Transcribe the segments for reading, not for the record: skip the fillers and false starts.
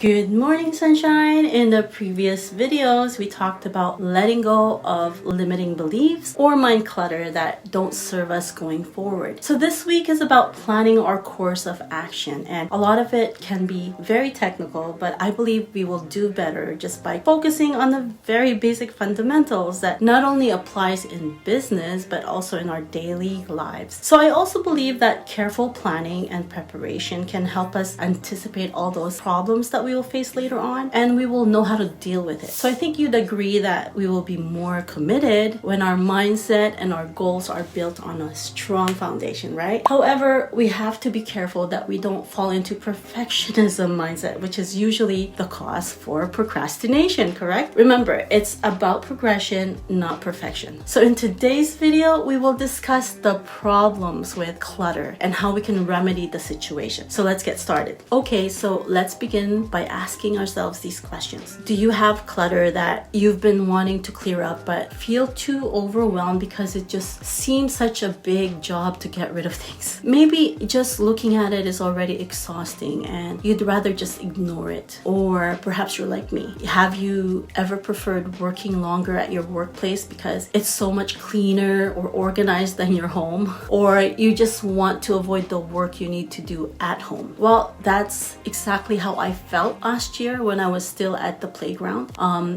Good morning, sunshine! In the previous videos, we talked about letting go of limiting beliefs or mind clutter that don't serve us going forward. So this week is about planning our course of action, and a lot of it can be very technical, but I believe we will do better just by focusing on the very basic fundamentals that not only applies in business, but also in our daily lives. So I also believe that careful planning and preparation can help us anticipate all those problems that we will face later on, and we will know how to deal with it. So I think you'd agree that we will be more committed when our mindset and our goals are built on a strong foundation, right? However, we have to be careful that we don't fall into perfectionism mindset, which is usually the cause for procrastination, correct? Remember, it's about progression, not perfection. So in today's video, we will discuss the problems with clutter and how we can remedy the situation. So let's get started. Okay, so let's begin by asking ourselves these questions. Do you have clutter that you've been wanting to clear up but feel too overwhelmed because it just seems such a big job to get rid of things? Maybe just looking at it is already exhausting and you'd rather just ignore it. Or perhaps you're like me. Have you ever preferred working longer at your workplace because it's so much cleaner or organized than your home? Or you just want to avoid the work you need to do at home? Well, that's exactly how I felt last year when I was still at the playground.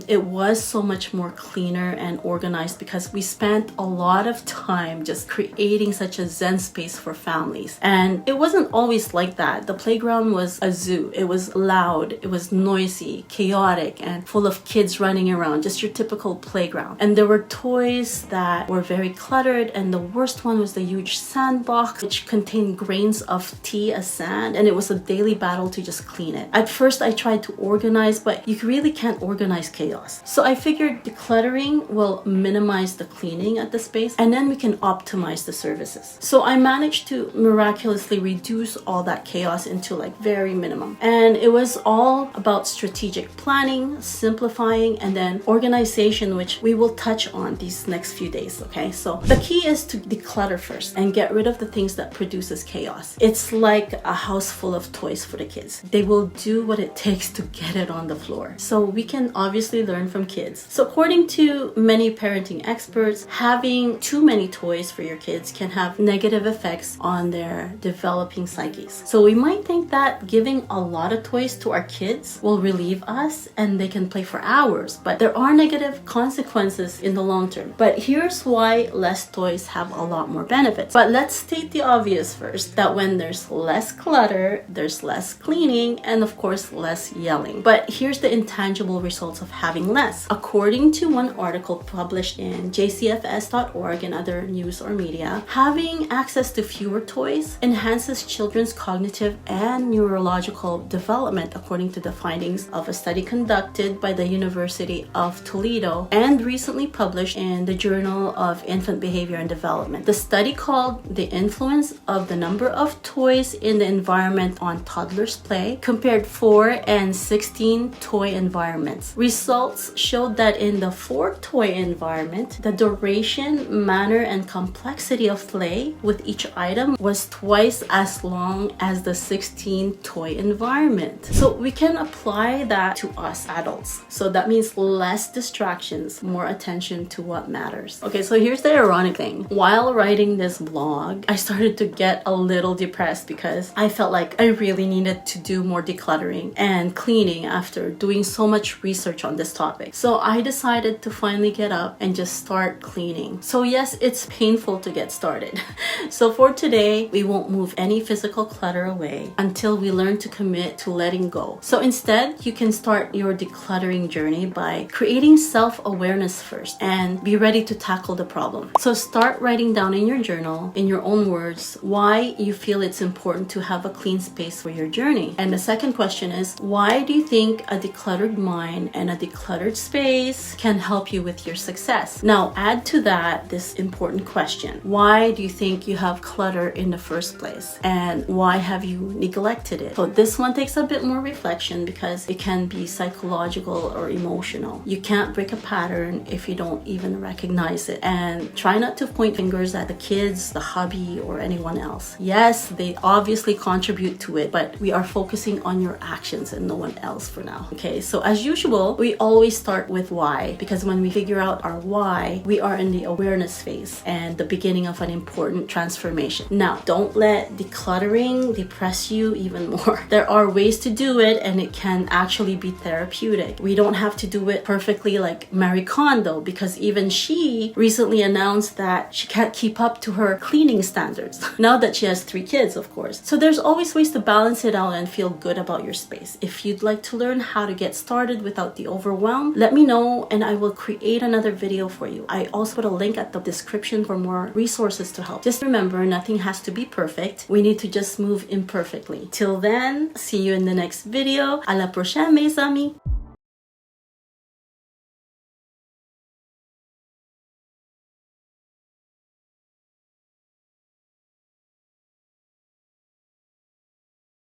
It was so much more cleaner and organized because we spent a lot of time just creating such a zen space for families. And it wasn't always like that. The playground was a zoo. It was loud, it was noisy, chaotic, and full of kids running around, just your typical playground. And there were toys that were very cluttered, and the worst one was the huge sandbox, which contained grains of tea as sand, and it was a daily battle to just clean it. At first, I tried to organize, but you really can't organize chaos. So I figured decluttering will minimize the cleaning at the space, and then we can optimize the services. So I managed to miraculously reduce all that chaos into like very minimum. And it was all about strategic planning, simplifying, and then organization, which we will touch on these next few days, okay? So the key is to declutter first and get rid of the things that produces chaos. It's like a house full of toys for the kids. They will do what it takes to get it on the floor. So we can obviously learn from kids. So according to many parenting experts, having too many toys for your kids can have negative effects on their developing psyches. So we might think that giving a lot of toys to our kids will relieve us and they can play for hours, but there are negative consequences in the long term. But here's why less toys have a lot more benefits. But let's state the obvious first, that when there's less clutter, there's less cleaning, and of course less yelling. But here's the intangible results of having less. According to one article published in jcfs.org and other news or media, having access to fewer toys enhances children's cognitive and neurological development, according to the findings of a study conducted by the University of Toledo and recently published in the Journal of Infant Behavior and Development. The study, called The Influence of the Number of Toys in the Environment on Toddlers' Play, compared 4 and 16 toy environments. Results showed that in the 4-toy environment, the duration, manner, and complexity of play with each item was twice as long as the 16-toy environment. So we can apply that to us adults. So that means less distractions, more attention to what matters. Okay, so here's the ironic thing. While writing this blog, I started to get a little depressed because I felt like I really needed to do more decluttering and cleaning after doing so much research on this topic. So I decided to finally get up and just start cleaning. So yes, it's painful to get started. So for today, we won't move any physical clutter away until we learn to commit to letting go. So instead, you can start your decluttering journey by creating self-awareness first and be ready to tackle the problem. So start writing down in your journal, in your own words, why you feel it's important to have a clean space for your journey. And the second question is, why do you think a decluttered mind and a decluttered space can help you with your success? Now, add to that this important question. Why do you think you have clutter in the first place? And why have you neglected it? So this one takes a bit more reflection because it can be psychological or emotional. You can't break a pattern if you don't even recognize it. And try not to point fingers at the kids, the hubby, or anyone else. Yes, they obviously contribute to it, but we are focusing on your actions actions and no one else for now. Okay, so as usual, we always start with why, because when we figure out our why, we are in the awareness phase and the beginning of an important transformation. Now, don't let decluttering depress you even more. There are ways to do it and it can actually be therapeutic. We don't have to do it perfectly like Marie Kondo, because even she recently announced that she can't keep up to her cleaning standards now that she has 3 kids, of course. So there's always ways to balance it out and feel good about your space. If you'd like to learn how to get started without the overwhelm, let me know and I will create another video for you. I also put a link at the description for more resources to help. Just remember, nothing has to be perfect. We need to just move imperfectly. Till then, see you in the next video. À la prochaine, mes amis!